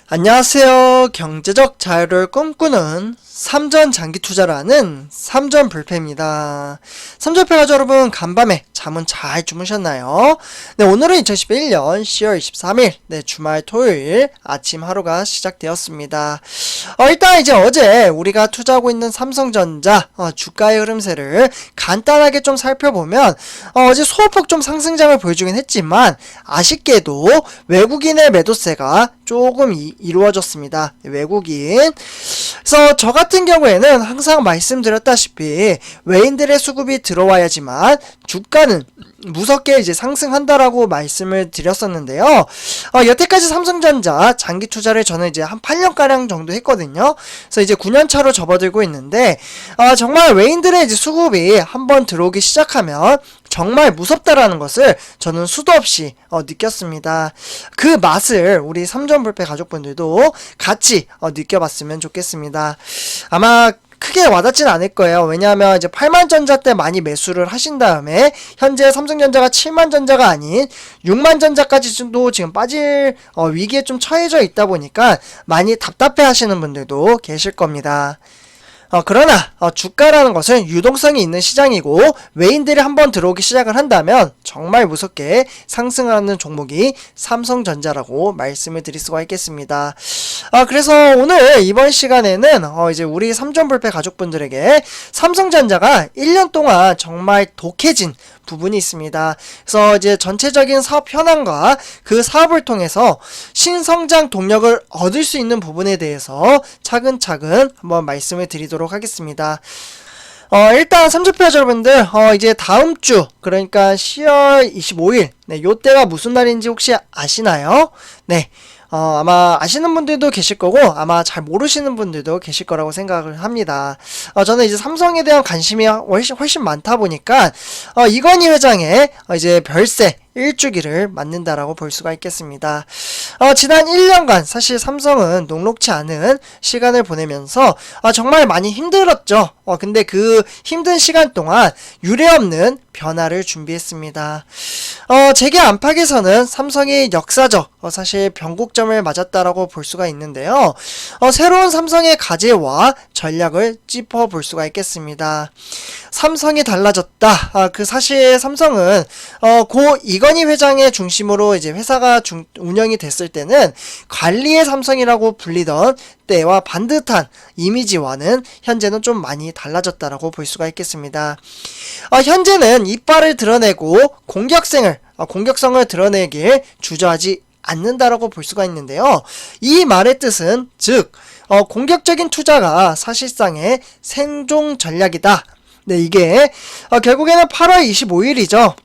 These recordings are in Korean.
안녕하세요. 경제적 자유를 꿈꾸는 삼전 장기 투자라는 삼전불패입니다. 삼전불패 가족 여러분, 간밤에 잠은 잘 주무셨나요? 네, 오늘은 2011년 10월 23일 주말 토요일 아침 하루가 시작되었습니다. 일단 이제 어제 우리가 투자하고 있는 삼성전자 주가의 흐름세를 간단하게 좀 살펴보면 어제 소폭 좀 상승장을 보여주긴 했지만 아쉽게도 외국인의 매도세가 조금 이루어졌습니다. 외국인. 그래서 저 같은 경우에는 항상 말씀드렸다시피 외인들의 수급이 들어와야지만 주가는 무섭게 이제 상승한다라고 말씀을 드렸었는데요. 여태까지 삼성전자 장기 투자를 저는 이제 한 8년가량 정도 했거든요. 그래서 이제 9년차로 접어들고 있는데, 정말 외인들의 이제 수급이 한번 들어오기 시작하면 정말 무섭다라는 것을 저는 수도 없이 느꼈습니다. 그 맛을 우리 삼전불패 가족분들도 같이 느껴봤으면 좋겠습니다. 아마 크게 와닿진 않을 거예요. 왜냐하면 이제 8만전자 때 많이 매수를 하신 다음에 현재 삼성전자가 7만전자가 아닌 6만전자까지도 지금 빠질 위기에 좀 처해져 있다 보니까 많이 답답해 하시는 분들도 계실 겁니다. 그러나 주가라는 것은 유동성이 있는 시장이고 외인들이 한번 들어오기 시작을 한다면 정말 무섭게 상승하는 종목이 삼성전자라고 말씀을 드릴 수가 있겠습니다. 그래서 오늘 이번 시간에는 이제 우리 삼전불패 가족분들에게 삼성전자가 1년 동안 정말 독해진 부분이 있습니다. 그래서 이제 전체적인 사업 현황과 그 사업을 통해서 신성장 동력을 얻을 수 있는 부분에 대해서 차근차근 한번 말씀을 드리도록 하겠습니다. 일단 삼전불패 여러분들, 이제 다음 주, 그러니까 10월 25일, 요때가 무슨 날인지 혹시 아시나요? 네. 아마 아시는 분들도 계실 거고 아마 잘 모르시는 분들도 계실 거라고 생각을 합니다. 저는 이제 삼성에 대한 관심이 훨씬 많다 보니까 이건희 회장의 이제 별세 1주기를 맞는다라고 볼 수가 있겠습니다. 지난 1년간 사실 삼성은 녹록치 않은 시간을 보내면서 정말 많이 힘들었죠. 근데 그 힘든 시간 동안 유례없는 변화를 준비했습니다. 재계 안팎에서는 삼성이 역사적 사실 변곡점을 맞았다라고 볼 수가 있는데요. 새로운 삼성의 가제와 전략을 짚어볼 수가 있겠습니다. 삼성이 달라졌다. 그 사실 삼성은 고 이건희 회장의 중심으로 이제 회사가 운영이 됐을 때는 관리의 삼성이라고 불리던 때와 반듯한 이미지와는 현재는 좀 많이 달라졌다라고 볼 수가 있겠습니다. 현재는 이빨을 드러내고 공격성을 드러내길 주저하지 않는다라고 볼 수가 있는데요. 이 말의 뜻은 즉 공격적인 투자가 사실상의 생존 전략이다. 네, 이게 결국에는 8월 25일이죠.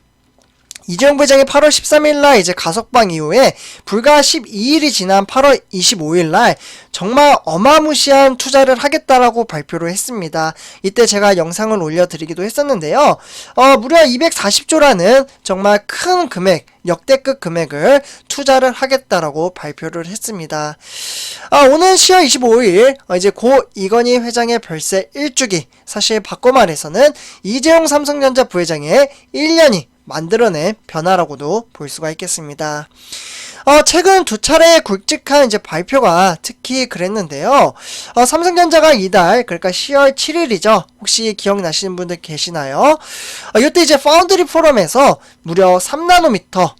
이재용 부회장이 8월 13일날 이제 가석방 이후에 불과 12일이 지난 8월 25일날 정말 어마무시한 투자를 하겠다라고 발표를 했습니다. 이때 제가 영상을 올려드리기도 했었는데요. 무려 240조라는 정말 큰 금액, 역대급 금액을 투자를 하겠다라고 발표를 했습니다. 오는 10월 25일 이제 고 이건희 회장의 별세 1주기, 사실 바꿔 말해서는 이재용 삼성전자 부회장의 1년이 만들어낸 변화라고도 볼 수가 있겠습니다. 최근 두 차례의 굵직한 이제 발표가 특히 그랬는데요. 삼성전자가 이달, 그러니까 10월 7일이죠. 혹시 기억나시는 분들 계시나요? 이때 이제 파운드리 포럼에서 무려 3나노미터,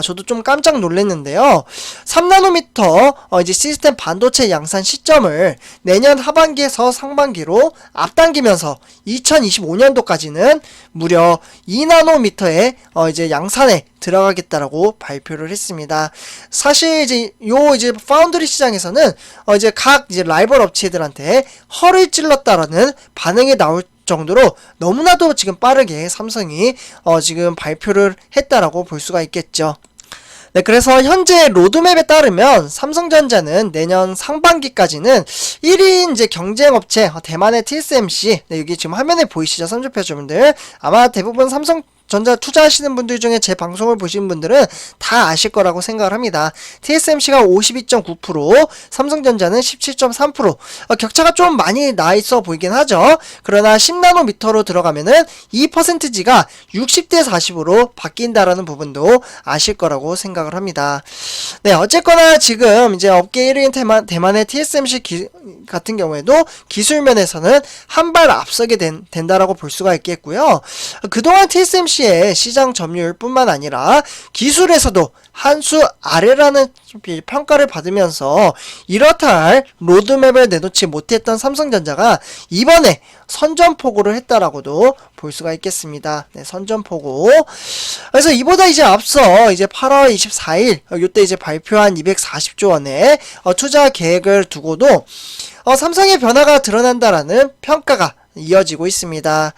저도 좀 깜짝 놀랐는데요. 3나노미터 이제 시스템 반도체 양산 시점을 내년 하반기에서 상반기로 앞당기면서 2025년도까지는 무려 2나노미터의 이제 양산에 들어가겠다라고 발표를 했습니다. 사실 이제 이제 파운드리 시장에서는 이제 각 이제 라이벌 업체들한테 허를 찔렀다라는 반응이 나올 정도로 너무나도 지금 빠르게 삼성이 지금 발표를 했다라고 볼 수가 있겠죠. 네, 그래서 현재 로드맵에 따르면 삼성전자는 내년 상반기까지는 1위 이제 경쟁업체 대만의 TSMC, 여기 지금 화면에 보이시죠? 삼전패 여러분들. 아마 대부분 삼성 삼성전자 투자하시는 분들 중에 제 방송을 보신 분들은 다 아실 거라고 생각을 합니다. TSMC가 52.9%, 삼성전자는 17.3%. 격차가 좀 많이 나 있어 보이긴 하죠. 그러나 10나노미터로 들어가면은 이 퍼센트지가 60대 40으로 바뀐다라는 부분도 아실 거라고 생각을 합니다. 네, 어쨌거나 지금 이제 업계 1위인 대만의 TSMC 같은 경우에도 기술면에서는 한 발 앞서게 된다라고 볼 수가 있겠고요. 그동안 TSMC의 시장 점유율 뿐만 아니라 기술에서도 한 수 아래라는 평가를 받으면서 이렇다 할 로드맵을 내놓지 못했던 삼성전자가 이번에 선전포고를 했다라고도 볼 수가 있겠습니다. 네, 선전포고. 그래서 이보다 이제 앞서 이제 8월 24일 이때 이제 발표한 240조 원의 투자 계획을 두고도 삼성의 변화가 드러난다라는 평가가 이어지고 있습니다.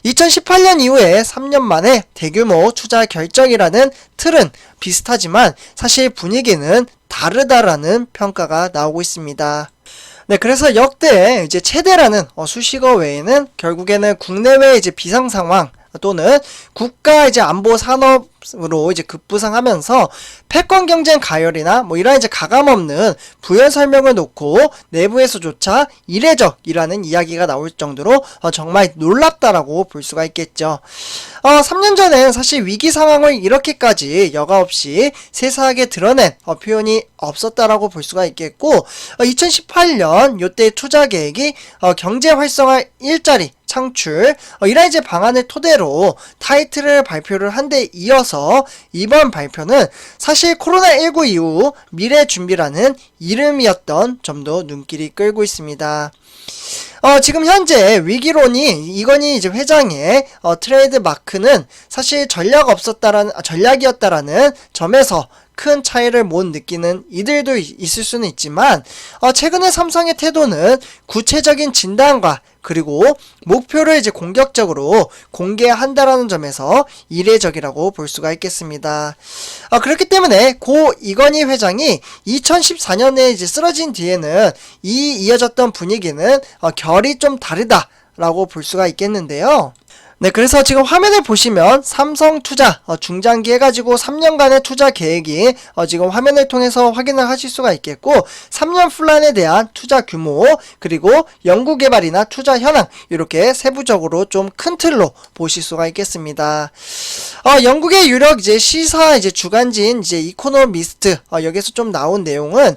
2018년 이후에 3년 만에 대규모 투자 결정이라는 틀은 비슷하지만 사실 분위기는 다르다라는 평가가 나오고 있습니다. 네, 그래서 역대 이제 최대라는 수식어 외에는 결국에는 국내외 이제 비상 상황 또는 국가 이제 안보 산업으로 이제 급부상하면서 패권 경쟁 가열이나 뭐 이런 이제 가감 없는 부연 설명을 놓고 내부에서조차 이례적이라는 이야기가 나올 정도로 정말 놀랍다라고 볼 수가 있겠죠. 3년 전엔 사실 위기 상황을 이렇게까지 여과 없이 세세하게 드러낸 표현이 없었다라고 볼 수가 있겠고 2018년 요때 투자 계획이 경제 활성화 일자리 창출 이런 이제 방안을 토대로 타이틀을 발표를 한 데 이어서 이번 발표는 사실 코로나19 이후 미래 준비라는 이름이었던 점도 눈길이 끌고 있습니다. 지금 현재 위기론이 이건희 이제 회장의 트레이드 마크는 사실 전략이었다라는 점에서 큰 차이를 못 느끼는 이들도 있을 수는 있지만 최근에 삼성의 태도는 구체적인 진단과 그리고 목표를 이제 공격적으로 공개한다라는 점에서 이례적이라고 볼 수가 있겠습니다. 그렇기 때문에 고 이건희 회장이 2014년에 이제 쓰러진 뒤에는 이어졌던 분위기는 결이 좀 다르다라고 볼 수가 있겠는데요. 네, 그래서 지금 화면을 보시면 삼성투자 중장기 해가지고 3년간의 투자 계획이 지금 화면을 통해서 확인을 하실 수가 있겠고 3년 플랜에 대한 투자 규모 그리고 연구개발이나 투자 현황 이렇게 세부적으로 좀 큰 틀로 보실 수가 있겠습니다. 영국의 유력 이제 시사 이제 주간지인 이제 이코노미스트 여기서 좀 나온 내용은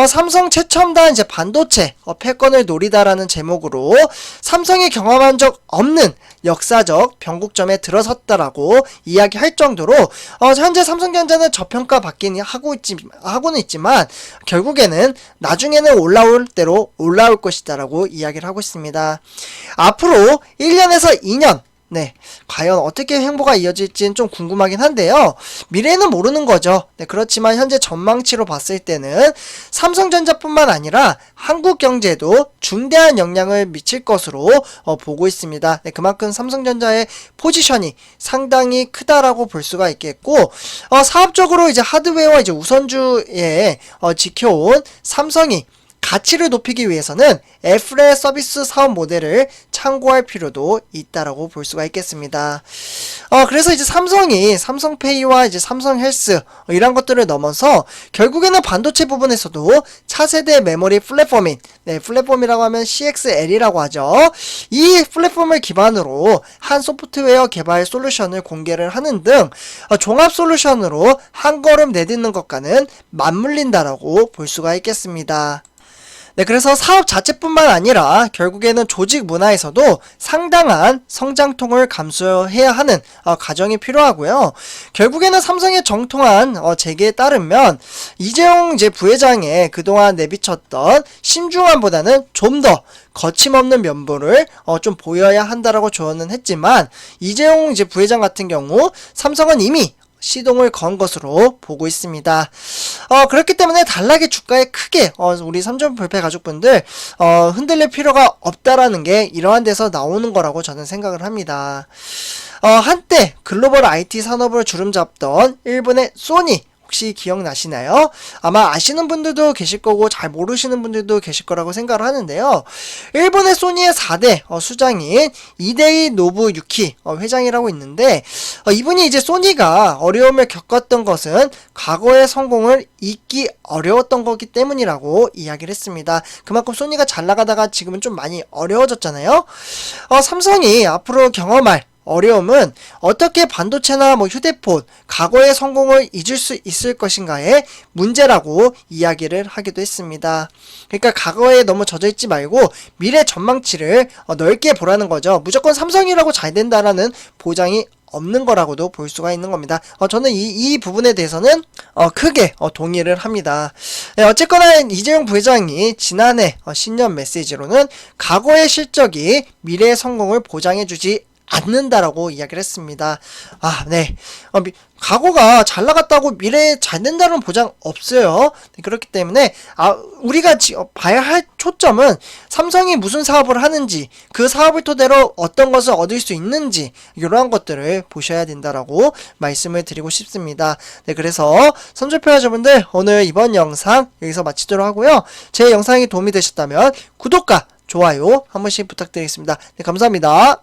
삼성 최첨단 이제 반도체 패권을 노리다라는 제목으로 삼성이 경험한 적 없는 역사적 변곡점에 들어섰다라고 이야기할 정도로 현재 삼성전자는 저평가 받긴 하고는 있지만 결국에는 나중에는 올라올 대로 올라올 것이다라고 이야기를 하고 있습니다. 앞으로 1년에서 2년 네, 과연 어떻게 행보가 이어질지는 좀 궁금하긴 한데요. 미래는 모르는 거죠. 네, 그렇지만 현재 전망치로 봤을 때는 삼성전자뿐만 아니라 한국 경제에도 중대한 영향을 미칠 것으로 보고 있습니다. 네, 그만큼 삼성전자의 포지션이 상당히 크다라고 볼 수가 있겠고, 사업적으로 이제 하드웨어와 이제 우선주에 지켜온 삼성이 가치를 높이기 위해서는 애플의 서비스 사업 모델을 참고할 필요도 있다라고 볼 수가 있겠습니다. 그래서 이제 삼성이 삼성페이와 이제 삼성헬스 이런 것들을 넘어서 결국에는 반도체 부분에서도 차세대 메모리 플랫폼인 플랫폼이라고 하면 CXL이라고 하죠. 이 플랫폼을 기반으로 한 소프트웨어 개발 솔루션을 공개를 하는 등 종합 솔루션으로 한 걸음 내딛는 것과는 맞물린다라고 볼 수가 있겠습니다. 네, 그래서 사업 자체뿐만 아니라 결국에는 조직 문화에서도 상당한 성장통을 감수해야 하는 과정이 필요하고요. 결국에는 삼성의 정통한 재계에 따르면 이재용 이제 부회장의 그동안 내비쳤던 신중함보다는 좀 더 거침없는 면모를 좀 보여야 한다라고 조언은 했지만 이재용 이제 부회장 같은 경우 삼성은 이미 시동을 건 것으로 보고 있습니다. 그렇기 때문에 단락의 주가에 크게 우리 삼성불패 가족분들 흔들릴 필요가 없다라는 게 이러한 데서 나오는 거라고 저는 생각을 합니다. 한때 글로벌 IT 산업을 주름잡던 일본의 소니 혹시 기억나시나요? 아마 아시는 분들도 계실 거고 잘 모르시는 분들도 계실 거라고 생각을 하는데요. 일본의 소니의 4대 수장인 이데이 노부유키 회장이라고 있는데 이분이 이제 소니가 어려움을 겪었던 것은 과거의 성공을 잊기 어려웠던 거기 때문이라고 이야기를 했습니다. 그만큼 소니가 잘 나가다가 지금은 좀 많이 어려워졌잖아요. 삼성이 앞으로 경험할 어려움은 어떻게 반도체나 휴대폰, 과거의 성공을 잊을 수 있을 것인가의 문제라고 이야기를 하기도 했습니다. 그러니까 과거에 너무 젖어있지 말고 미래 전망치를 넓게 보라는 거죠. 무조건 삼성이라고 잘 된다라는 보장이 없는 거라고도 볼 수가 있는 겁니다. 저는 이 부분에 대해서는 크게 동의를 합니다. 네, 어쨌거나 이재용 부회장이 지난해 신년 메시지로는 과거의 실적이 미래의 성공을 보장해주지 않는다라고 이야기를 했습니다. 네. 과거가 잘 나갔다고 미래에 잘 된다는 보장 없어요. 네, 그렇기 때문에 우리가 봐야 할 초점은 삼성이 무슨 사업을 하는지, 그 사업을 토대로 어떤 것을 얻을 수 있는지, 이러한 것들을 보셔야 된다라고 말씀을 드리고 싶습니다. 네, 그래서 삼성표자분들 오늘 이번 영상 여기서 마치도록 하고요. 제 영상이 도움이 되셨다면 구독과 좋아요 한 번씩 부탁드리겠습니다. 네, 감사합니다.